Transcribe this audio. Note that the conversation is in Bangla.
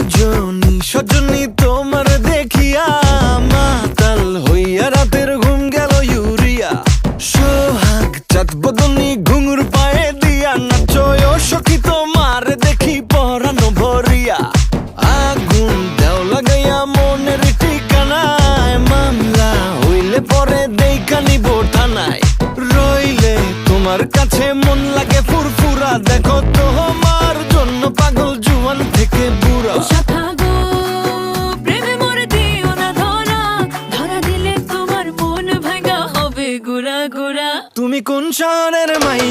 রজনী সজনী তোমার দেখিয়া মাতাল হইয়া রাতের ঘুম গেল ইউরিয়া। সোহাগ চাঁদ বদনী ঘুঙুর পায়ে দিয়া নাচয় সখী তোমার দেখি পরানো ভরিয়া। আগুন দেও লাগাইয়া মনের ঠিকানায়, মামলা হইলে পরে দেইখা নিব থানায়। রইলে তোমার কাছে মন লাগে ফুরফুরা, দেখো তোমার জন্য পাগল জুয়ান থেকে বুড়া। ধরা দিলে তোমার মন ভাঙা হবে গুড়া গুড়া। তুমি কোন শহরের মাই